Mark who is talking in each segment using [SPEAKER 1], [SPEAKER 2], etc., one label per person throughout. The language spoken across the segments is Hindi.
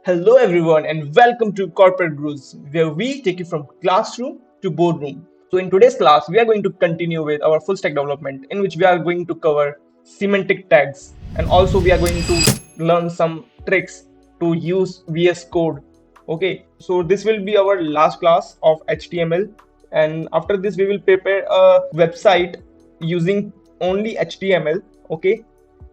[SPEAKER 1] Hello, everyone, and welcome to Corporate Grooves, where we take you from classroom to boardroom. So, in today's class, we are going to continue with our full stack development, in which we are going to cover semantic tags, and also we are going to learn some tricks to use VS Code. Okay, so this will be our last class of HTML, and after this, we will prepare a website using only HTML. Okay,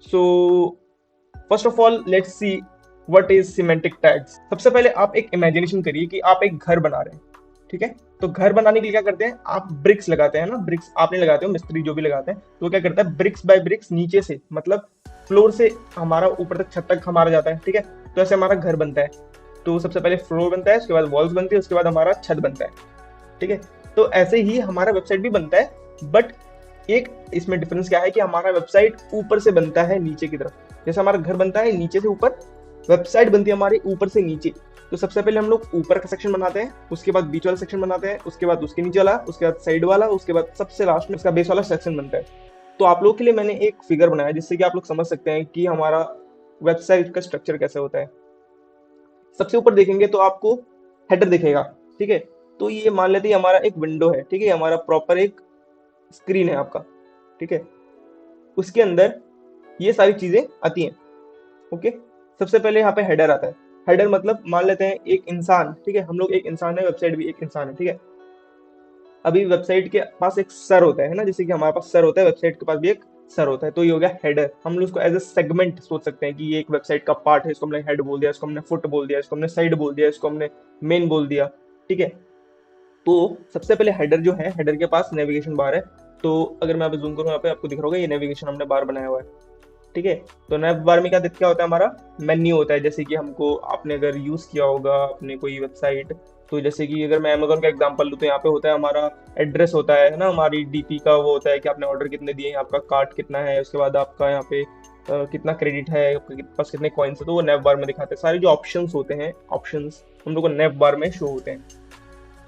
[SPEAKER 1] so first of all let's see what is semantic tags. सबसे पहले आप एक इमेजिनेशन करिए कि आप एक घर बना रहे हैं। ठीक है, तो घर बनाने के लिए क्या करते हैं, आप ब्रिक्स लगाते हैं ना, ब्रिक्स आप नहीं लगाते हो, मिस्त्री जो भी लगाते हैं, तो क्या करता है, ब्रिक्स बाय ब्रिक्स नीचे से, मतलब फ्लोर से हमारा ऊपर तक, छत तक हमारा जाता है। ठीक है, तो ऐसे हमारा घर बनता है। तो सबसे पहले फ्लोर बनता है, उसके बाद वॉल्स बनती है, उसके बाद हमारा छत बनता है। ठीक है, तो ऐसे ही हमारा वेबसाइट भी बनता है, बट एक इसमें डिफरेंस क्या है कि हमारा वेबसाइट ऊपर से बनता है नीचे की तरफ। जैसे हमारा घर बनता है नीचे से ऊपर, वेबसाइट बनती है हमारी ऊपर से नीचे। तो सबसे पहले हम लोग ऊपर का सेक्शन बनाते हैं, उसके बाद बीच वाला सेक्शन बनाते हैं, उसके बाद उसके नीचे वाला, उसके बाद साइड वाला, उसके बाद सबसे लास्ट में उसका बेस वाला सेक्शन बनता है। तो आप लोगों के लिए मैंने एक फिगर बनाया जिससे कि आप लोग समझ सकते हैं कि हमारा वेबसाइट का स्ट्रक्चर कैसे होता है। सबसे ऊपर देखेंगे तो आपको हेडर दिखेगा। ठीक है, तो ये मान लेते हैं हमारा एक विंडो है। ठीक है, हमारा प्रॉपर एक स्क्रीन है आपका। ठीक है, उसके अंदर ये सारी चीजें आती हैं। ओके, सबसे पहले यहाँ पे हेडर आता है। हेडर मतलब मान लेते हैं एक इंसान। ठीक है, हम लोग एक इंसान है, वेबसाइट भी एक इंसान है। ठीक है, अभी वेबसाइट के पास एक सर होता है ना, जैसे कि हमारे पास सर होता है, वेबसाइट के पास भी एक सर होता है। तो ये हो गया हेडर। हम लोग इसको एज ए सेगमेंट सोच सकते हैं कि ये एक वेबसाइट का पार्ट है, इसको हमने हेड बोल दिया, इसको हमने फुट बोल दिया, इसको हमने साइड बोल दिया, इसको हमने मेन बोल दिया। ठीक है, तो सबसे पहले हेडर जो है, हेडर के पास नेविगेशन बार है। तो अगर मैं आप जूम करूँ, यहाँ पे आपको दिख रहा होगा ये नेविगेशन हमने बार बनाया हुआ है। ठीक है, तो नैप बार में क्या होता है, हमारा मेन्यू होता है। जैसे कि हमको, आपने अगर यूज किया होगा अपने कोई वेबसाइट, तो जैसे कि अगर मैं अमेजोन का एग्जांपल लूँ तो यहाँ पे होता है हमारा एड्रेस होता है ना, हमारी डीपी का वो होता है कि आपने ऑर्डर कितने दिए हैं, आपका कार्ट कितना है, उसके बाद आपका यहाँ पे कितना क्रेडिट है, आपके पास कितने कॉइन्स है, तो वो नैप बार में दिखाते हैं। सारे जो ऑप्शंस होते हैं, ऑप्शंस हम लोग को नैप बार में शो होते हैं।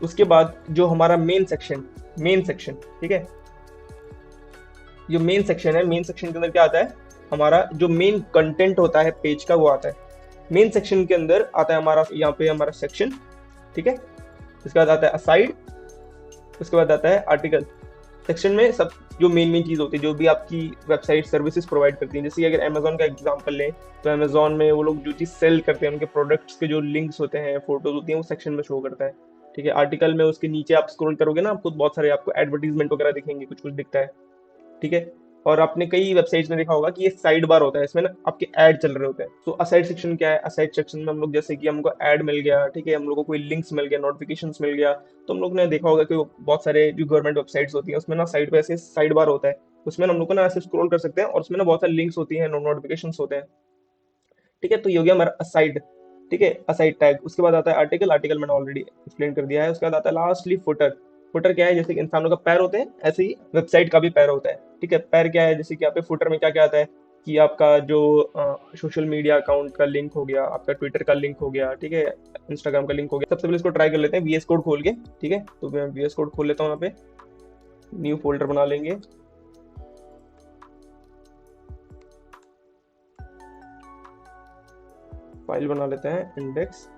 [SPEAKER 1] उसके बाद जो हमारा मेन सेक्शन, ठीक है, जो मेन सेक्शन है, मेन सेक्शन के अंदर क्या आता है, हमारा जो मेन कंटेंट होता है पेज का, वो आता है। मेन सेक्शन के अंदर आता है हमारा, यहाँ पे हमारा सेक्शन। ठीक है, उसके बाद आता है असाइड, उसके बाद आता है आर्टिकल। सेक्शन में सब जो मेन चीज होती है, जो भी आपकी वेबसाइट सर्विसेज प्रोवाइड करती है, जैसे कि अगर अमेजोन का एग्जांपल लें, तो अमेजोन में वो लोग जो चीज सेल करते हैं, उनके प्रोडक्ट्स के जो लिंक्स होते हैं, फोटोज होती हैं, वो सेक्शन में शो करता है। ठीक है, आर्टिकल में उसके नीचे आप स्क्रॉल करोगे ना, आपको बहुत सारे आपको एडवर्टीजमेंट वगैरह दिखेंगे, कुछ कुछ दिखता है। ठीक है, और आपने कई वेबसाइट्स में देखा होगा कि ये साइड बार होता है, इसमें ना आपके ऐड चल रहे होते हैं। तो असाइड सेक्शन क्या है, असाइड सेक्शन में हम लोग, जैसे कि हमको ऐड मिल गया, ठीक है, हम लोग को कोई लिंक्स मिल गया, नोटिफिकेशंस मिल गया, तो हम लोग ने देखा होगा कि बहुत सारे जो गवर्नमेंट वेबसाइट्स होती हैं, उसमें ना साइड पे ऐसे साइड बार होता है, उसमें ना हम लोग को ना ऐसे स्क्रॉल कर सकते हैं, और उसमें ना बहुत सारे लिंक्स होती हैं, नोटिफिकेशन होते हैं। ठीक है, तो ये हो गया हमारा असाइड। ठीक है, असाइड टैग। उसके बाद आता है आर्टिकल, आर्टिकल मैंने ऑलरेडी एक्सप्लेन कर दिया है। उसके बाद आता है लास्टली फुटर। फुटर क्या है, जैसे कि इंसानों का पैर होते हैं, ऐसे ही वेबसाइट का भी पैर होता है। ठीक है, पैर क्या है, जैसे कि यहाँ पे फुटर में क्या क्या आता है, कि आपका जो सोशल मीडिया अकाउंट का लिंक हो गया, आपका ट्विटर का लिंक हो गया, ठीक है, इंस्टाग्राम का लिंक हो गया। सबसे पहले इसको ट्राई कर लेते हैं वीएस कोड खोल के। ठीक है, तो मैं वीएस कोड खोल लेता हूँ, यहाँ पे न्यू फोल्डर बना लेंगे। फाइल बना लेते हैं इंडेक्स,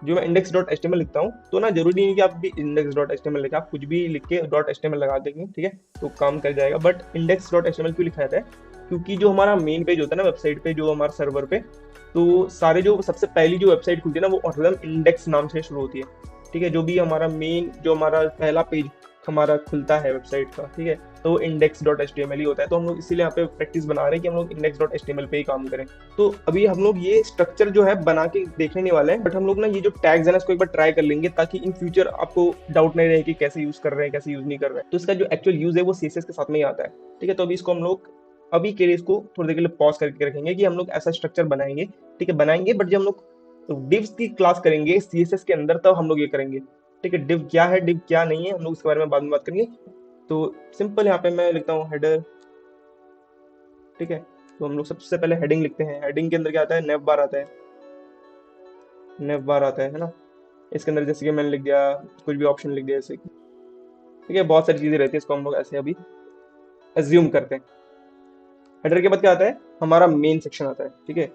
[SPEAKER 1] जो मैं इंडेक्स डॉट एच लिखता हूँ। तो ना जरूरी नहीं कि आप भी इंडेक्स डॉट एच लिखें, आप कुछ भी लिख के डॉट एच लगा देंगे, ठीक है, तो काम कर जाएगा। बट इंडेक्स डॉट एच क्यों लिखा जाता है, क्योंकि जो हमारा मेन पेज होता है ना वेबसाइट पे, जो हमारे सर्वर पे, तो सारे जो सबसे पहली जो वेबसाइट खुलती है ना, वो मतलब इंडेक्स नाम से शुरू होती है। ठीक है, जो भी हमारा मेन, जो हमारा पहला पेज हमारा खुलता है वेबसाइट का, ठीक है, तो इंडेक्स डॉट एच ही होता है। तो हम लोग इसीलिए यहाँ पे प्रैक्टिस बना रहे हैं कि हम लोग इंडेक्स डॉट एच पे ही काम करें। तो अभी हम लोग ये स्ट्रक्चर जो है बना के देखने नहीं वाले हैं, बट हम लोग ना ये जो टैग्स है ना, इसको एक बार ट्राई कर लेंगे, ताकि इन फ्यूचर आपको डाउट नहीं रहे कि कैसे यूज कर रहे हैं, कैसे यूज नहीं कर रहे हैं। तो इसका जो एक्चुअल यूज है वो सीएसएस के साथ में ही आता है। ठीक है, तो अभी इसको हम लोग अभी के लिए इसको थोड़ी देर के लिए पॉज करके रखेंगे कि हम लोग ऐसा स्ट्रक्चर बनाएंगे। ठीक है, बनाएंगे, बट जब हम लोग डिव्स की क्लास करेंगे सीएसएस के अंदर, तब हम लोग ये करेंगे। ठीक है, डिव क्या है, डिव क्या नहीं है, हम लोग इसके बारे में बाद में बात करेंगे। तो सिंपल यहाँ पे मैं लिखता हूँ हेडर। ठीक है, तो हम लोग सबसे पहले हेडिंग लिखते हैं। हेडिंग के अंदर क्या आता है, नेव बार आता है, नेव बार आता है ना। इसके अंदर जैसे कि मैंने लिख दिया, कुछ भी ऑप्शन लिख दिया जैसे कि, ठीक है, बहुत सारी चीजें रहती है, इसको हम लोग ऐसे अभी एज्यूम करते हैं। हेडर के बाद क्या आता है, हमारा मेन सेक्शन आता है। ठीक है,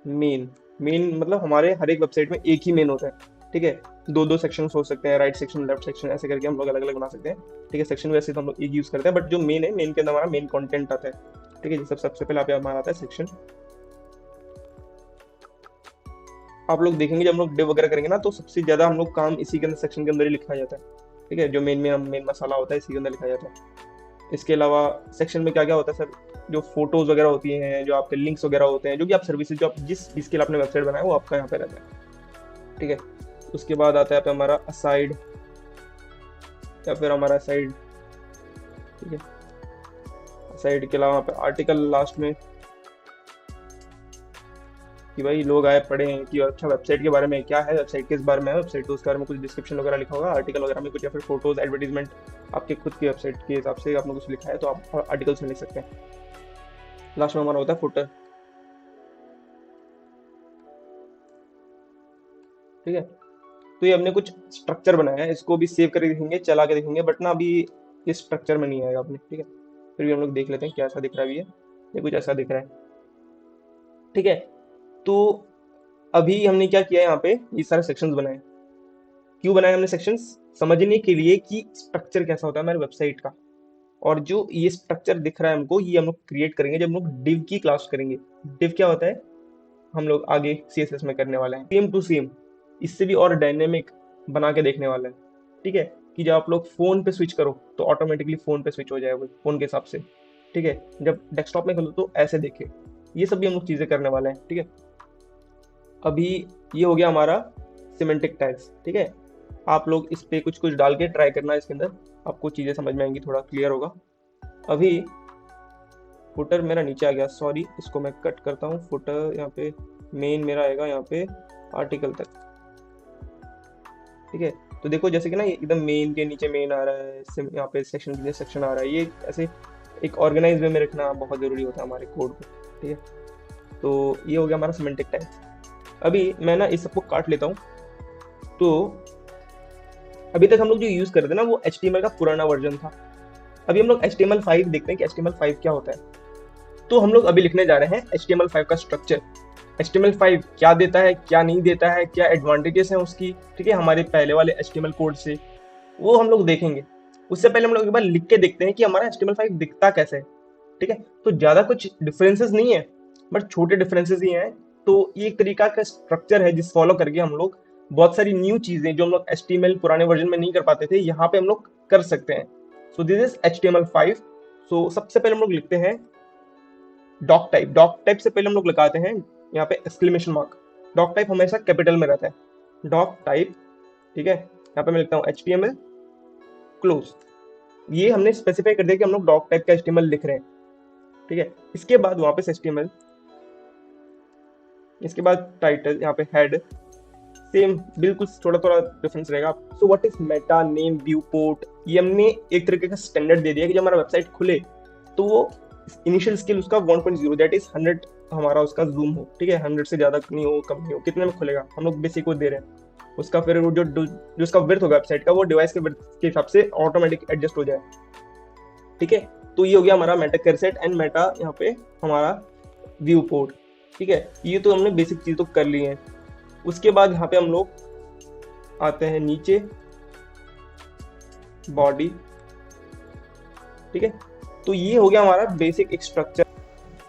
[SPEAKER 1] मेन मेन मतलब हमारे हर एक वेबसाइट में एक ही मेन होता है। ठीक है, दो दो सेक्शन हो सकते हैं, राइट सेक्शन लेफ्ट सेक्शन, ऐसे करके हम लोग अलग अलग बना सकते हैं। ठीक है, सेक्शन वैसे तो हम लोग एक यूज करते हैं, बट जो मेन है, मेन के अंदर हमारा मेन कंटेंट आता है। ठीक है, सबसे पहले हमारा आता है सेक्शन। आप लोग देखेंगे जब हम लोग डिव वगैरह करेंगे ना, तो सबसे ज्यादा हम लोग काम इसी के अंदर सेक्शन के अंदर ही लिखा जाता है। ठीक है, जो मेन मसाला होता है इसी के अंदर लिखा जाता है। इसके अलावा सेक्शन में क्या क्या होता है सर, जो फोटोज वगैरह होती हैं, जो आपके लिंक्स वगैरह होते हैं, जो कि आप सर्विसेज, जो आप जिस जिसके लिए आपने वेबसाइट बनाया वो आपका यहाँ पे रहता है। ठीक है, उसके बाद आता है पे हमारा असाइड, या फिर हमारा साइड। ठीक है, साइड के अलावा यहाँ पे आर्टिकल लास्ट में, कि भाई लोग आए पढ़े हैं कि अच्छा वेबसाइट के बारे में क्या है, वेबसाइट किस बारे में है, वेबसाइट तो उसके बारे में कुछ डिस्क्रिप्शन वगैरह लिखा होगा, आर्टिकल वगैरह में कुछ, या फिर फोटोज एडवर्टीजमेंट आपके खुद की वेबसाइट के हिसाब से आपने कुछ लिखा है तो आप आर्टिकल्स में लिख सकते हैं। लास्ट में हमारा होता है फुटर। ठीक है, तो ये हमने कुछ स्ट्रक्चर बनाया है, इसको भी सेव करके देखेंगे, चला के देखेंगे, बट ना अभी इस स्ट्रक्चर में नहीं आएगा अपने। ठीक है, फिर भी हम लोग देख लेते हैं कैसा दिख रहा है अभी ये कुछ ऐसा दिख रहा है। ठीक है, तो अभी हमने क्या किया है, यहाँ पे ये सारे सेक्शंस बनाए। क्यों बनाए हमने सेक्शंस? समझने के लिए कि स्ट्रक्चर कैसा होता है हमारे वेबसाइट का। और जो ये स्ट्रक्चर दिख रहा है हमको, ये हम लोग क्रिएट करेंगे जब हम लोग डिव की क्लास करेंगे। डिव क्या होता है, हम लोग आगे सीएसएस में करने वाले हैं, सेम टू सेम, इससे भी और डायनेमिक बना के देखने वाले हैं। ठीक है, कि जब आप लोग फोन पे स्विच करो तो ऑटोमेटिकली फोन पे स्विच हो जाए वो फोन के हिसाब से। ठीक है, जब डेस्कटॉप में खोलो तो ऐसे देखे, ये सब भी हम लोग चीजें करने वाले हैं। ठीक है, अभी ये हो गया हमारा सिमेंटिक टैग्स। ठीक है, आप लोग इस पे कुछ कुछ डाल के ट्राई करना, इसके अंदर आपको चीजें समझ में आएंगी, थोड़ा क्लियर होगा। अभी फुटर मेरा नीचे आ गया, सॉरी, इसको मैं कट करता हूँ। फुटर यहाँ पे, मेन मेरा आएगा यहाँ पे आर्टिकल तक। ठीक है, तो देखो जैसे कि ना, ये एकदम मेन के नीचे मेन आ रहा है, यहाँ पे सेक्शन के नीचे सेक्शन आ रहा है, ये ऐसे एक ऑर्गेनाइज वे में रखना बहुत जरूरी होता है हमारे कोड को। ठीक है, तो ये हो गया हमारा सिमेंटिक टैग्स। अभी मैं ना इस सबको काट लेता हूँ। तो अभी तक हम लोग जो यूज कर रहे थे ना, वो HTML का पुराना वर्जन था। अभी हम लोग HTML5 देखते हैं कि HTML5 क्या होता है। तो हम लोग अभी लिखने जा रहे हैं HTML5 का स्ट्रक्चर। HTML5 क्या देता है, क्या नहीं देता है, क्या एडवांटेजेस हैं उसकी, ठीक है, हमारे पहले वाले HTML कोड से, वो हम लोग देखेंगे। उससे पहले हम लोग एक बार लिख के देखते हैं कि हमारा HTML5 दिखता कैसे है। ठीक है, तो ज्यादा कुछ डिफरेंसेस नहीं है, बट छोटे डिफरेंसेस ही हैं। तो ये एक तरीका का स्ट्रक्चर है जिस फॉलो करके हम लोग बहुत सारी न्यू चीजें जो हम लोग HTML पुराने वर्जन में नहीं कर पाते थे, यहाँ पे हम लोग कर सकते हैं। So this is HTML5। सो सबसे पहले हम लोग लिखते हैं डॉक टाइप। डॉक टाइप से पहले हम लोग लगाते हैं यहाँ पे एक्सक्लेमेशन मार्क। डॉक टाइप हमेशा कैपिटल में रहता है, डॉक टाइप। ठीक है, यहाँ पे मैं लिखता हूँ HTML क्लोज। ये हमने स्पेसिफाई कर दिया कि हम लोग डॉक टाइप का HTML लिख रहे हैं। ठीक है, इसके बाद वापस HTML, इसके बाद टाइटल, यहाँ पे हेड, सेम बिल्कुल, थोड़ा थोड़ा डिफरेंस रहेगा। So what is Meta name view port, ये हमने एक तरीके का स्टैंडर्ड दे दिया कि जब हमारा वेबसाइट खुले तो वो इनिशियल स्केल उसका 1.0 दैट इज 100 हमारा उसका जूम हो। ठीक है, 100 से ज्यादा नहीं हो, कम नहीं हो, कितने में खुलेगा हम लोग बेसिक को दे रहे हैं। उसका फिर वो जो उसका विड्थ होगा वेबसाइट का, वो डिवाइस के विड्थ के हिसाब से ऑटोमेटिक एडजस्ट हो जाए। ठीक है, तो ये हो गया हमारा Meta care set and Meta यहाँ पे हमारा व्यू पोर्ट। ठीक है, ये तो हमने बेसिक चीज तो कर ली है। उसके बाद यहाँ पे हम लोग आते हैं नीचे बॉडी। ठीक है, तो ये हो गया हमारा बेसिक स्ट्रक्चर।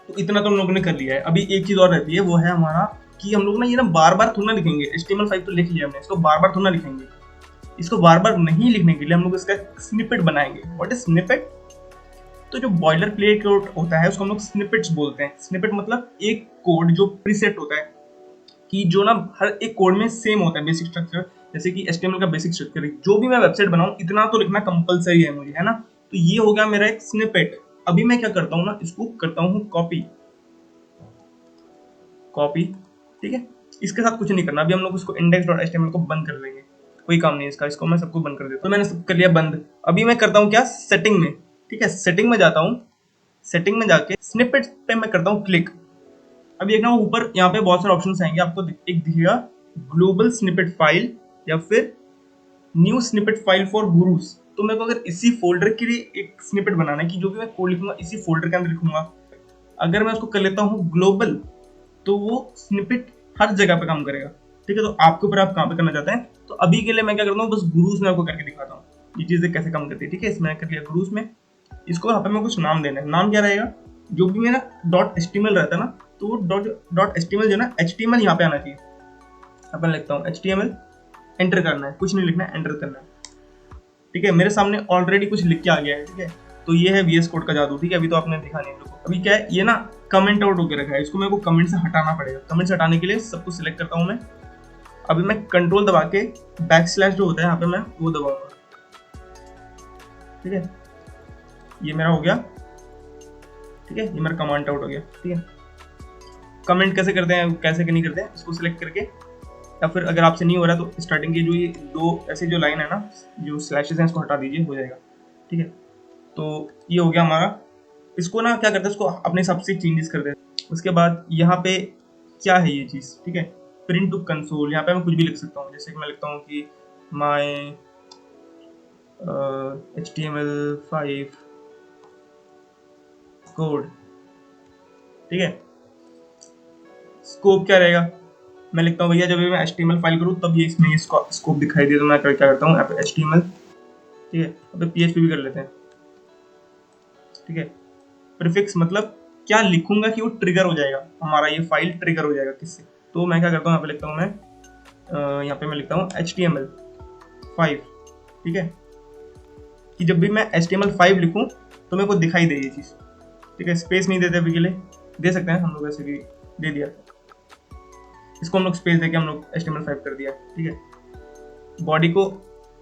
[SPEAKER 1] तो इतना तो हम लोगों ने कर लिया है। अभी एक चीज और रहती है, वो है हमारा कि हम लोग ना ये ना बार बार थोड़ा लिखेंगे। HTML5 तो लिख लिया हमने, इसको बार बार थोड़ा लिखेंगे। इसको बार बार नहीं लिखने के लिए हम लोग इसका स्निपेट बनाएंगे। What is snippet? तो जो बॉयलर प्लेट कोड होता है उसको हम लोग स्निपेट्स बोलते हैं। स्निपेट मतलब एक कोड जो प्रीसेट होता है, कि जो ना हर एक कोड में सेम होता है बेसिक स्ट्रक्चर। जैसे कि HTML का बेसिक स्ट्रक्चर है, जो भी मैं वेबसाइट बनाऊं इतना तो लिखना कंपलसरी है मुझे, है ना। तो ये हो गया मेरा एक स्निपेट। अभी मैं क्या करता हूँ ना, इसको करता हूँ कॉपी। कॉपी, ठीक है, इसके साथ कुछ नहीं करना। अभी हम लोग उसको index.html को बंद कर देंगे, कोई काम नहीं इसका, इसको मैं सबको बंद कर देता हूँ। तो मैंने सब कर लिया बंद। अभी मैं करता हूँ क्या, सेटिंग में। ठीक है, सेटिंग में जाता हूँ, सेटिंग में जाके स्निपेट पे मैं करता हूँ क्लिक। अभी देखना ऊपर यहाँ पे बहुत सारे ऑप्शंस आएंगे आपको, एक दिखेगा ग्लोबल स्निपेट फाइल या फिर new snippet file for guru's. तो मेरे को अगर इसी फोल्डर के लिए एक स्निपेट बनाना है, कि जो भी मैं कोड लिखूंगा इसी फोल्डर के अंदर लिखूंगा, अगर मैं उसको कर लेता हूँ ग्लोबल, तो वो स्निपेट हर जगह पे काम करेगा। ठीक है, तो आपके ऊपर आप कहाँ पे करना चाहते हैं। तो अभी के लिए मैं क्या करता हूँ, बस गुरुज में आपको करके दिखाता हूँ ये चीजें कैसे काम करती है। ठीक है, इसमें कर लिया गुरुज में। इसको यहाँ पे मैं कुछ नाम देना है। नाम क्या रहेगा, जो भी मेरा .html रहता है ना, तो वो .html जो ना HTML यहाँ पे आना चाहिए। अपन लिखता हूँ HTML, एंटर करना है, कुछ नहीं लिखना है, एंटर करना है। ठीक है, मेरे सामने ऑलरेडी कुछ लिख के आ गया है। ठीक है, तो ये है VS कोड का जादू। ठीक है, अभी तो आपने दिखा नहीं लोगों को। अभी क्या है, ये ना कमेंट आउट होकर रखा है, इसको मेरे को कमेंट से हटाना पड़ेगा। कमेंट से हटाने के लिए सब कुछ सिलेक्ट करता हूँ मैं। अभी मैं कंट्रोल दबा के बैकस्लैश जो होता है यहाँ पे मैं वो दबाऊंगा। ठीक है, ये मेरा हो गया। ठीक है, ये मेरा कमांड आउट हो गया। ठीक है, कमेंट कैसे करते हैं, कैसे नहीं करते हैं, इसको सिलेक्ट करके, या फिर अगर आपसे नहीं हो रहा तो स्टार्टिंग की जो ये दो ऐसे जो लाइन है ना, जो स्लैशेस हैं, इसको हटा दीजिए, हो जाएगा। ठीक है, तो ये हो गया हमारा। इसको ना क्या करते हैं, इसको अपने हिसाब से चेंजेस कर देते हैं। उसके बाद यहाँ पे क्या है ये चीज़। ठीक है, प्रिंट टू कंसोल, यहाँ पे मैं कुछ भी लिख सकता हूँ। जैसे कि मैं लिखता हूँ कि माई HTML5 कोड। ठीक है, स्कोप क्या रहेगा, मैं लिखता हूँ भैया जब भी मैं HTML फाइल करूँ तब ये इसमें ये स्कोप दिखाई दे, तो मैं क्या करता हूँ यहाँ पे HTML। ठीक है, अब PHP भी कर लेते हैं। ठीक है, प्रीफिक्स मतलब क्या लिखूंगा कि वो ट्रिगर हो जाएगा, हमारा ये फाइल ट्रिगर हो जाएगा किससे। तो मैं क्या करता हूँ, यहाँ पे लिखता हूँ मैं यहाँ पे मैं लिखता हूँ HTML5। ठीक है, कि जब भी मैं HTML5 लिखूँ तो मेरे को दिखाई दे ये चीज़। ठीक है, स्पेस नहीं देते अभी के लिए, दे सकते हैं हम लोग, ऐसे भी दे दिया। इसको हम लोग स्पेस देके हम लोग HTML5 कर दिया। ठीक है, बॉडी को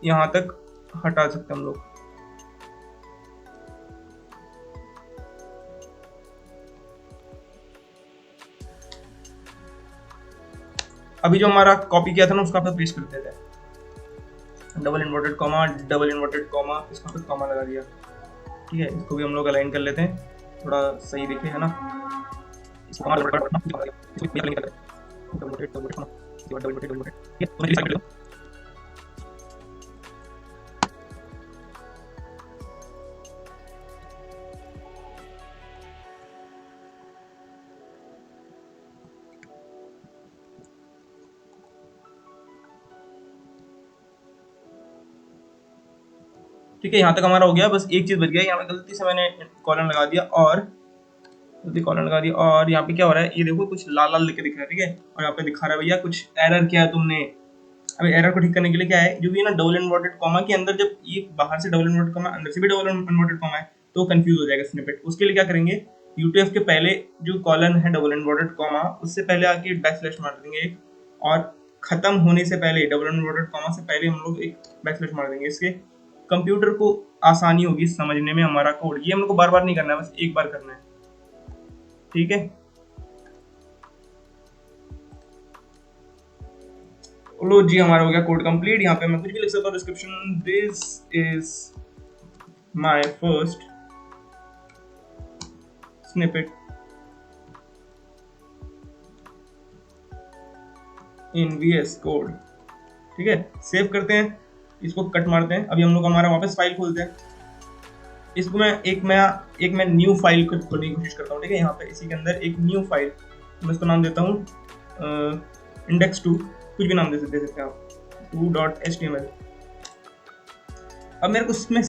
[SPEAKER 1] यहाँ तक हटा सकते हैं हम लोग। अभी जो हमारा कॉपी किया था ना, उसका पे पेस्ट कर देते हैं। डबल इन्वर्टेड कॉमा, इसका पे कॉमा लगा दिया। ठीक है, इसको भी हम लोग अलाइन कर लेते हैं, थोड़ा सही दिखे, है ना। ठीक है, यहाँ तक हमारा हो गया। बस एक चीज बच गया, यहाँ पे गलती से मैंने कॉलन लगा दिया, और यहाँ पे क्या हो रहा है, ये देखो कुछ लाल लाल लिख के दिख रहा है। ठीक है, और यहाँ पे दिखा रहा है भैया कुछ एरर किया है तुमने। अब एरर को ठीक करने के लिए क्या है, जो भी ना डबल इन्वर्टेड कॉमा के अंदर, जब ये बाहर से डबल इन्वर्टेड कॉमा अंदर से भी डबल इन्वर्टेड कॉमा है तो कंफ्यूज हो जाएगा स्निपेट। उसके लिए क्या करेंगे, UTF के पहले जो कॉलन है डबल इन्वर्टेड कॉमा, उससे पहले आके बैकस्लैश मार देंगे एक, और खत्म होने से पहले डबल इन्वर्टेड कॉमा से पहले हम लोग एक बैकस्लैश मार देंगे। इसके कंप्यूटर को आसानी होगी समझने में हमारा कोड। ये हम लोग को बार बार नहीं करना है, बस एक बार करना है। ठीक है, लो जी, हमारा हो गया कोड कंप्लीट। यहाँ पे मैं कुछ भी लिख सकता हूँ description, this is my first snippet in VS code. ठीक है, सेव करते हैं, इसको कट मारते हैं। अभी हम लोग हमारा वापस फाइल खोलते हैं। इसको मैं एक मैं न्यू फाइल खोलने की कोशिश करता हूँ। ठीक है, यहाँ पे इसी के अंदर एक न्यू फाइल, मैं इसको नाम देता हूँ index2, कुछ भी नाम दे सकते हैं आप, 2.html। अब मेरे को इसमें